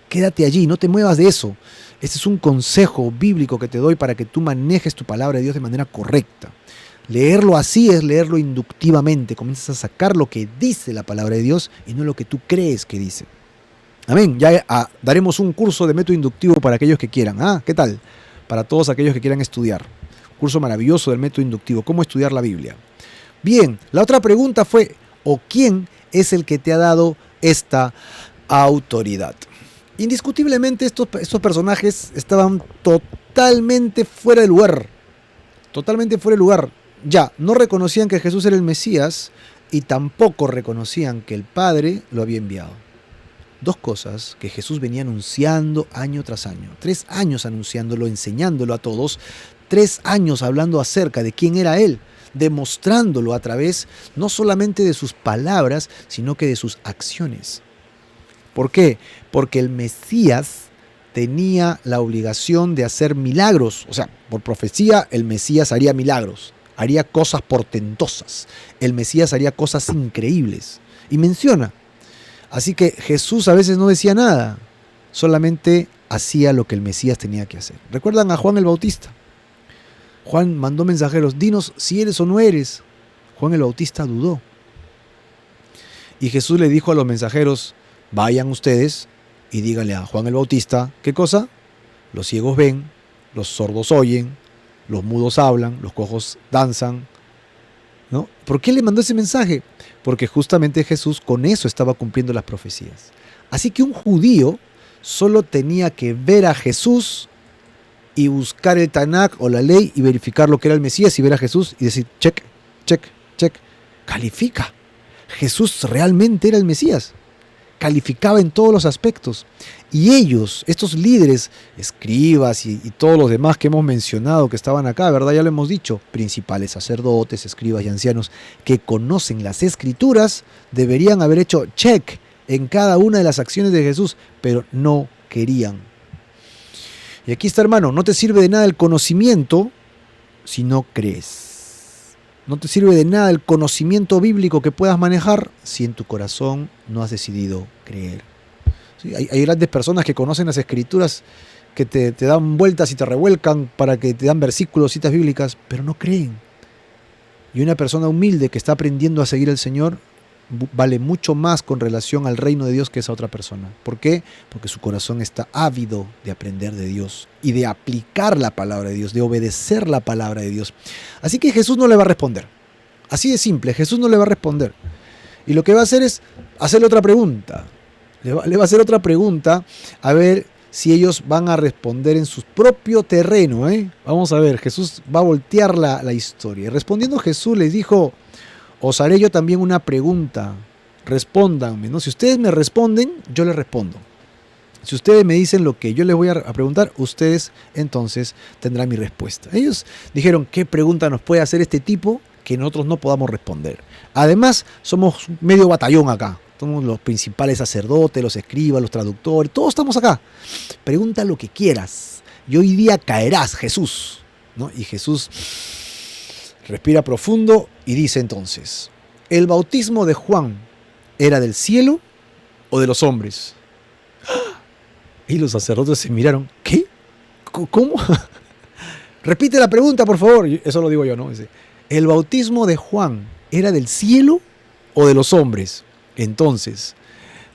Quédate allí, no te muevas de eso. Este es un consejo bíblico que te doy para que tú manejes tu palabra de Dios de manera correcta. Leerlo así es leerlo inductivamente. Comienzas a sacar lo que dice la palabra de Dios y no lo que tú crees que dice. Amén. Ya daremos un curso de método inductivo para aquellos que quieran. ¿Qué tal? para todos aquellos que quieran estudiar. Curso maravilloso del método inductivo, cómo estudiar la Biblia. Bien, la otra pregunta fue, ¿o quién es el que te ha dado esta autoridad? Indiscutiblemente estos personajes estaban totalmente fuera de lugar. Totalmente fuera de lugar. Ya, no reconocían que Jesús era el Mesías y tampoco reconocían que el Padre lo había enviado. Dos cosas que Jesús venía anunciando año tras año. 3 años anunciándolo, enseñándolo a todos. 3 años hablando acerca de quién era Él, demostrándolo a través no solamente de sus palabras, sino que de sus acciones. ¿Por qué? Porque el Mesías tenía la obligación de hacer milagros. O sea, por profecía, el Mesías haría milagros, haría cosas portentosas. El Mesías haría cosas increíbles. Y menciona. Así que Jesús a veces no decía nada, solamente hacía lo que el Mesías tenía que hacer. ¿Recuerdan a Juan el Bautista? Juan mandó mensajeros, dinos si eres o no eres. Juan el Bautista dudó. Y Jesús le dijo a los mensajeros, vayan ustedes y díganle a Juan el Bautista, ¿qué cosa? Los ciegos ven, los sordos oyen, los mudos hablan, los cojos danzan, ¿no? ¿Por qué le mandó ese mensaje? Porque justamente Jesús con eso estaba cumpliendo las profecías. Así que un judío solo tenía que ver a Jesús y buscar el Tanakh o la ley y verificar lo que era el Mesías y ver a Jesús y decir, check, check, check, califica. Jesús realmente era el Mesías. Calificaba en todos los aspectos. Y ellos, estos líderes, escribas y todos los demás que hemos mencionado que estaban acá, ¿verdad? Ya lo hemos dicho, principales sacerdotes, escribas y ancianos que conocen las Escrituras, deberían haber hecho check en cada una de las acciones de Jesús, pero no querían. Y aquí está, hermano, no te sirve de nada el conocimiento si no crees. No te sirve de nada el conocimiento bíblico que puedas manejar si en tu corazón no has decidido creer. ¿Sí? Hay grandes personas que conocen las Escrituras, que te dan vueltas y te revuelcan para que te dan versículos, citas bíblicas, pero no creen. Y una persona humilde que está aprendiendo a seguir al Señor vale mucho más con relación al reino de Dios que esa otra persona. ¿Por qué? Porque su corazón está ávido de aprender de Dios y de aplicar la palabra de Dios, de obedecer la palabra de Dios. Así que Jesús no le va a responder. Así de simple, Jesús no le va a responder. Y lo que va a hacer es hacerle otra pregunta. Le va a hacer otra pregunta a ver si ellos van a responder en su propio terreno. Vamos a ver, Jesús va a voltear la historia. Y respondiendo Jesús les dijo, os haré yo también una pregunta, respóndanme, ¿no? Si ustedes me responden, yo les respondo. Si ustedes me dicen lo que yo les voy a preguntar, ustedes entonces tendrán mi respuesta. Ellos dijeron, ¿qué pregunta nos puede hacer este tipo que nosotros no podamos responder? Además, somos medio batallón acá. Somos los principales sacerdotes, los escribas, los traductores, todos estamos acá. Pregunta lo que quieras. Y hoy día caerás, Jesús, ¿no? Y Jesús respira profundo y dice entonces, ¿el bautismo de Juan era del cielo o de los hombres? Y los sacerdotes se miraron, ¿qué? ¿Cómo? Repite la pregunta, por favor. Eso lo digo yo, ¿no? Dice, ¿el bautismo de Juan era del cielo o de los hombres? Entonces,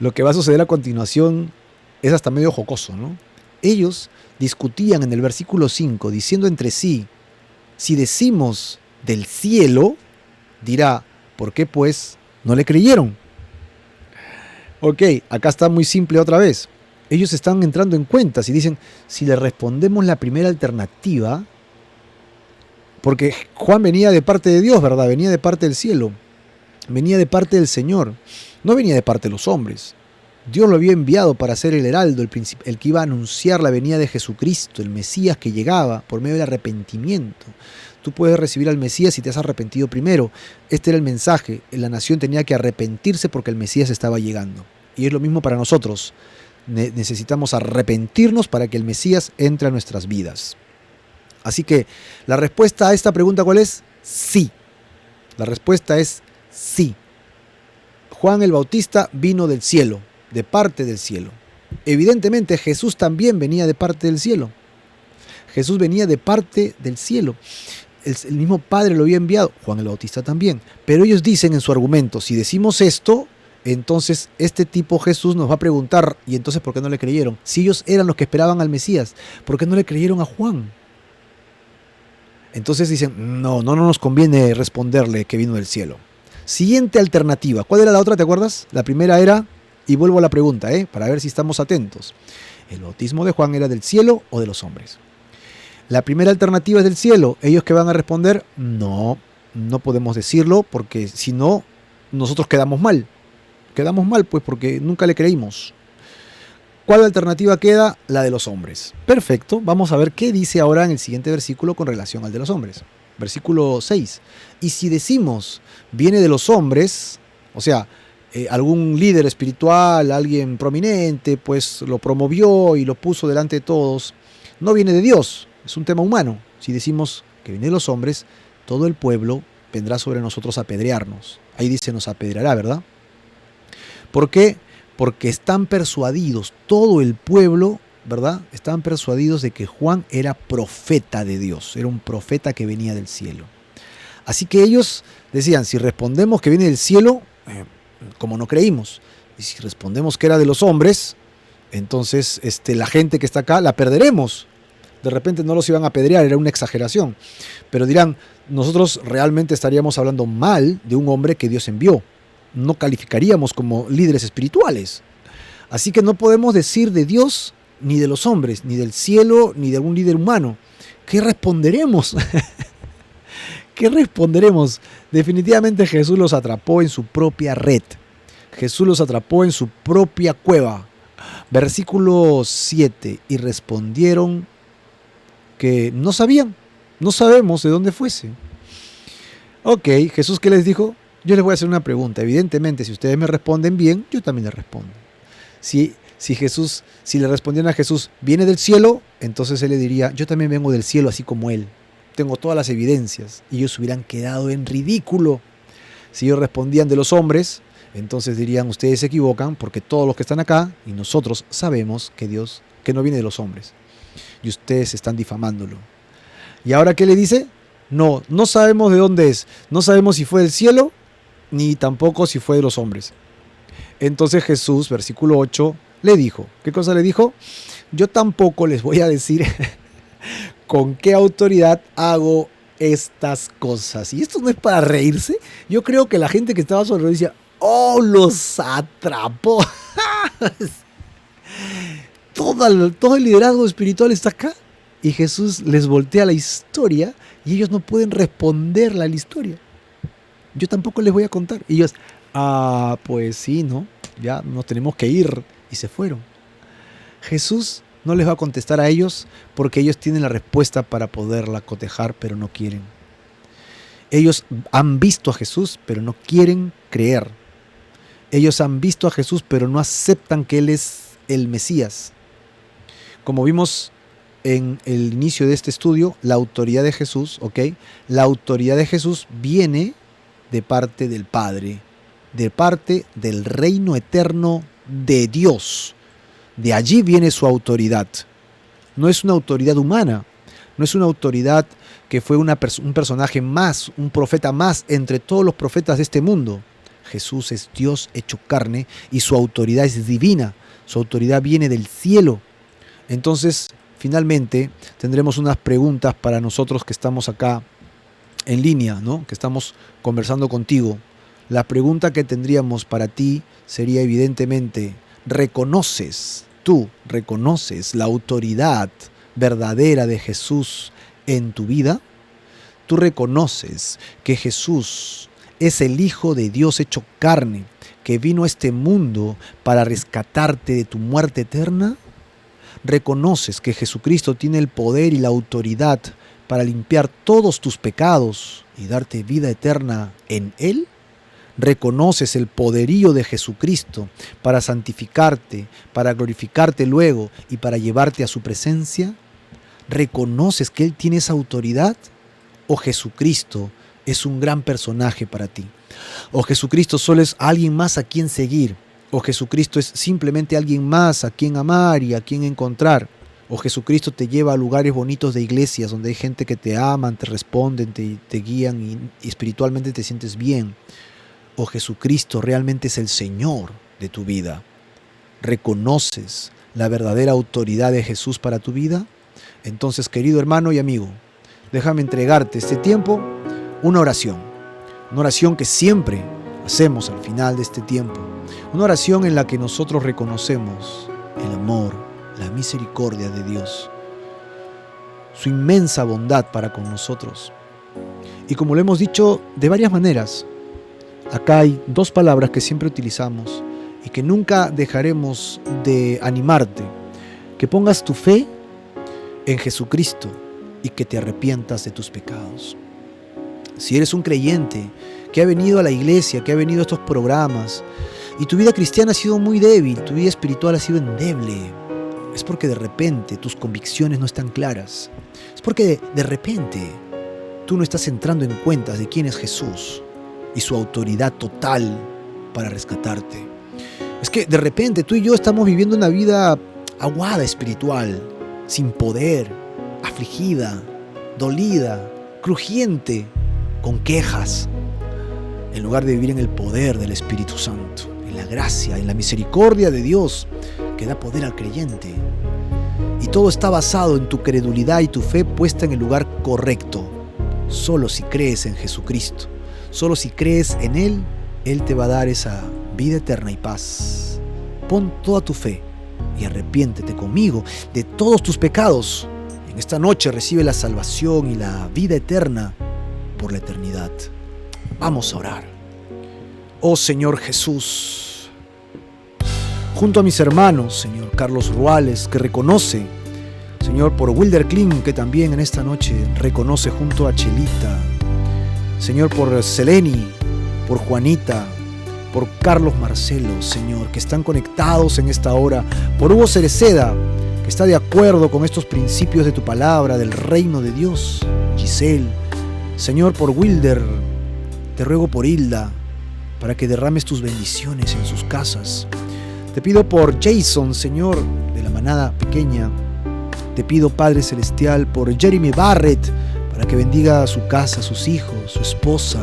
lo que va a suceder a continuación es hasta medio jocoso, ¿no? Ellos discutían en el versículo 5, diciendo entre sí, si decimos del cielo, dirá, ¿por qué pues no le creyeron? Ok, acá está muy simple otra vez. Ellos están entrando en cuentas y dicen, si le respondemos la primera alternativa, porque Juan venía de parte de Dios, ¿verdad? Venía de parte del cielo, venía de parte del Señor, no venía de parte de los hombres. Dios lo había enviado para ser el heraldo, el que iba a anunciar la venida de Jesucristo, el Mesías que llegaba por medio del arrepentimiento. Tú puedes recibir al Mesías si te has arrepentido primero. Este era el mensaje. La nación tenía que arrepentirse porque el Mesías estaba llegando. Y es lo mismo para nosotros. Necesitamos arrepentirnos para que el Mesías entre a nuestras vidas. Así que la respuesta a esta pregunta, ¿cuál es? Sí. La respuesta es sí. Juan el Bautista vino del cielo, de parte del cielo. Evidentemente Jesús también venía de parte del cielo. Jesús venía de parte del cielo. El mismo Padre lo había enviado, Juan el Bautista también. Pero ellos dicen en su argumento, si decimos esto, entonces este tipo Jesús nos va a preguntar, ¿y entonces por qué no le creyeron? Si ellos eran los que esperaban al Mesías, ¿por qué no le creyeron a Juan? Entonces dicen, no nos conviene responderle que vino del cielo. Siguiente alternativa. ¿Cuál era la otra, te acuerdas? La primera era, y vuelvo a la pregunta, para ver si estamos atentos. ¿El bautismo de Juan era del cielo o de los hombres? La primera alternativa es del cielo. ¿Ellos que van a responder? No podemos decirlo porque si no, nosotros quedamos mal. Quedamos mal, pues, porque nunca le creímos. ¿Cuál alternativa queda? La de los hombres. Perfecto, vamos a ver qué dice ahora en el siguiente versículo con relación al de los hombres. Versículo 6. Y si decimos, viene de los hombres, o sea, algún líder espiritual, alguien prominente, pues lo promovió y lo puso delante de todos, no viene de Dios, es un tema humano. Si decimos que viene de los hombres, todo el pueblo vendrá sobre nosotros a apedrearnos. Ahí dice, nos apedreará, ¿verdad? ¿Por qué? Porque están persuadidos, todo el pueblo, ¿verdad? Están persuadidos de que Juan era profeta de Dios, era un profeta que venía del cielo. Así que ellos decían, si respondemos que viene del cielo, como no creímos, y si respondemos que era de los hombres, entonces la gente que está acá la perderemos. De repente no los iban a apedrear, era una exageración. Pero dirán, nosotros realmente estaríamos hablando mal de un hombre que Dios envió. No calificaríamos como líderes espirituales. Así que no podemos decir de Dios, ni de los hombres, ni del cielo, ni de algún líder humano. ¿Qué responderemos? ¿Qué responderemos? Definitivamente Jesús los atrapó en su propia red. Jesús los atrapó en su propia cueva. Versículo 7. Y respondieron que no sabían, no sabemos de dónde fuese. Ok, Jesús, ¿qué les dijo? Yo les voy a hacer una pregunta. Evidentemente, si ustedes me responden bien, yo también les respondo. Si le respondieran a Jesús, viene del cielo, entonces él le diría, yo también vengo del cielo así como él. Tengo todas las evidencias. Y ellos hubieran quedado en ridículo. Si ellos respondían de los hombres, entonces dirían, ustedes se equivocan porque todos los que están acá y nosotros sabemos que Dios, que no viene de los hombres. Y ustedes están difamándolo. ¿Y ahora qué le dice? No sabemos de dónde es. No sabemos si fue del cielo, ni tampoco si fue de los hombres. Entonces Jesús, versículo 8, le dijo, ¿qué cosa le dijo? Yo tampoco les voy a decir con qué autoridad hago estas cosas. Y esto no es para reírse. Yo creo que la gente que estaba sobre decía, ¡oh, los atrapó! Todo el liderazgo espiritual está acá. Y Jesús les voltea la historia y ellos no pueden responderle a la historia. Yo tampoco les voy a contar. Y ellos, pues sí, ¿no? Ya nos tenemos que ir. Y se fueron. Jesús no les va a contestar a ellos porque ellos tienen la respuesta para poderla cotejar, pero no quieren. Ellos han visto a Jesús, pero no quieren creer. Ellos han visto a Jesús, pero no aceptan que Él es el Mesías. Como vimos en el inicio de este estudio, la autoridad de Jesús, ¿ok? La autoridad de Jesús viene de parte del Padre, de parte del reino eterno de Dios. De allí viene su autoridad. No es una autoridad humana, no es una autoridad que fue un personaje más, un profeta más entre todos los profetas de este mundo. Jesús es Dios hecho carne y su autoridad es divina, su autoridad viene del cielo. Entonces, finalmente, tendremos unas preguntas para nosotros que estamos acá en línea, ¿no? Que estamos conversando contigo. La pregunta que tendríamos para ti sería evidentemente, ¿tú reconoces la autoridad verdadera de Jesús en tu vida? ¿Tú reconoces que Jesús es el Hijo de Dios hecho carne, que vino a este mundo para rescatarte de tu muerte eterna? ¿Reconoces que Jesucristo tiene el poder y la autoridad para limpiar todos tus pecados y darte vida eterna en Él? ¿Reconoces el poderío de Jesucristo para santificarte, para glorificarte luego y para llevarte a su presencia? ¿Reconoces que Él tiene esa autoridad? ¿O Jesucristo es un gran personaje para ti? ¿O Jesucristo solo es alguien más a quien seguir? ¿O Jesucristo es simplemente alguien más a quien amar y a quien encontrar? ¿O Jesucristo te lleva a lugares bonitos de iglesias donde hay gente que te aman, te responden, te guían y espiritualmente te sientes bien? ¿O Jesucristo realmente es el Señor de tu vida? ¿Reconoces la verdadera autoridad de Jesús para tu vida? Entonces, querido hermano y amigo, déjame entregarte este tiempo, una oración que siempre hacemos al final de este tiempo, una oración en la que nosotros reconocemos el amor, la misericordia de Dios, su inmensa bondad para con nosotros. Y como lo hemos dicho de varias maneras, acá hay dos palabras que siempre utilizamos y que nunca dejaremos de animarte: que pongas tu fe en Jesucristo y que te arrepientas de tus pecados. Si eres un creyente que ha venido a la iglesia, que ha venido a estos programas y tu vida cristiana ha sido muy débil, tu vida espiritual ha sido endeble, es porque de repente tus convicciones no están claras. Es porque de repente tú no estás entrando en cuentas de quién es Jesús y su autoridad total para rescatarte. Es que de repente tú y yo estamos viviendo una vida aguada espiritual, sin poder, afligida, dolida, crujiente, con quejas, en lugar de vivir en el poder del Espíritu Santo, en la gracia, en la misericordia de Dios que da poder al creyente. Y todo está basado en tu credulidad y tu fe puesta en el lugar correcto. Solo si crees en Jesucristo, solo si crees en Él, Él te va a dar esa vida eterna y paz. Pon toda tu fe y arrepiéntete conmigo de todos tus pecados. En esta noche recibe la salvación y la vida eterna por la eternidad. Vamos a orar. Oh Señor Jesús, junto a mis hermanos, Señor Carlos Ruales, que reconoce, Señor, por Wilder Kling, que también en esta noche reconoce junto a Chelita, Señor, por Seleni, por Juanita, por Carlos Marcelo, Señor, que están conectados en esta hora, por Hugo Cereceda, que está de acuerdo con estos principios de tu palabra, del reino de Dios, Giselle, Señor, por Wilder, te ruego por Hilda, para que derrames tus bendiciones en sus casas. Te pido por Jason, Señor, de la manada pequeña. Te pido, Padre Celestial, por Jeremy Barrett, para que bendiga su casa, sus hijos, su esposa.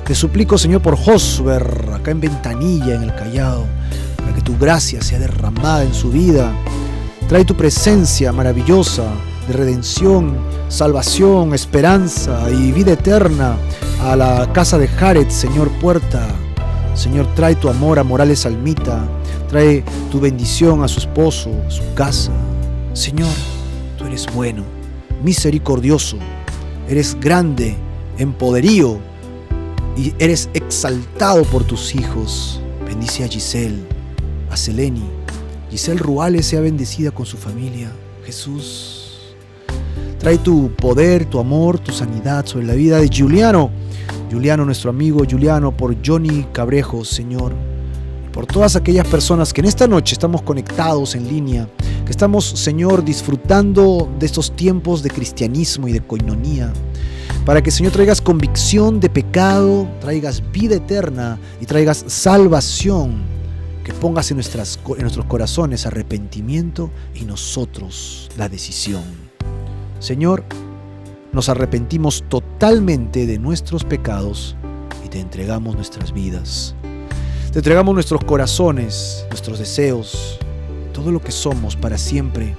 Te suplico, Señor, por Josber, acá en Ventanilla, en el Callao, para que tu gracia sea derramada en su vida. Trae tu presencia maravillosa de redención, salvación, esperanza y vida eterna a la casa de Jared, Señor Puerta. Señor, trae tu amor a Morales Almita, trae tu bendición a su esposo, a su casa. Señor, tú eres bueno, misericordioso, eres grande en poderío y eres exaltado por tus hijos. Bendice a Giselle, a Seleni. Giselle Ruales sea bendecida con su familia. Jesús, trae tu poder, tu amor, tu sanidad sobre la vida de Juliano, nuestro amigo Juliano, por Johnny Cabrejo, Señor, y por todas aquellas personas que en esta noche estamos conectados en línea, que estamos, Señor, disfrutando de estos tiempos de cristianismo y de coinonía, para que, Señor, traigas convicción de pecado, traigas vida eterna y traigas salvación, que pongas en nuestros corazones arrepentimiento y nosotros la decisión. Señor, nos arrepentimos totalmente de nuestros pecados y te entregamos nuestras vidas. Te entregamos nuestros corazones, nuestros deseos, todo lo que somos para siempre.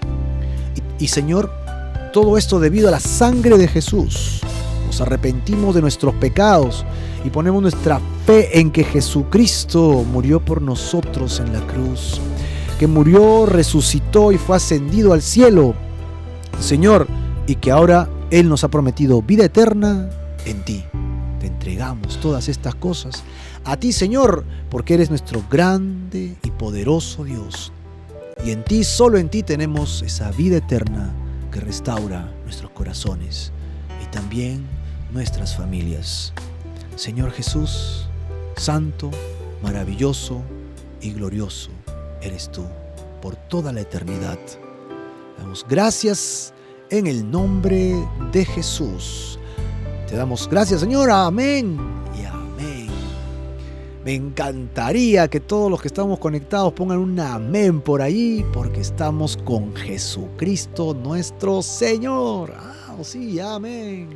Y Señor, todo esto debido a la sangre de Jesús. Nos arrepentimos de nuestros pecados y ponemos nuestra fe en que Jesucristo murió por nosotros en la cruz, que murió, resucitó y fue ascendido al cielo, Señor, y que ahora Él nos ha prometido vida eterna en ti. Te entregamos todas estas cosas a ti, Señor, porque eres nuestro grande y poderoso Dios. Y en ti, solo en ti, tenemos esa vida eterna que restaura nuestros corazones y también nuestras familias. Señor Jesús, santo, maravilloso y glorioso eres tú por toda la eternidad. Damos gracias en el nombre de Jesús. Te damos gracias, Señor. Amén y amén. Me encantaría que todos los que estamos conectados pongan un amén por ahí, porque estamos con Jesucristo nuestro Señor. Sí, amén.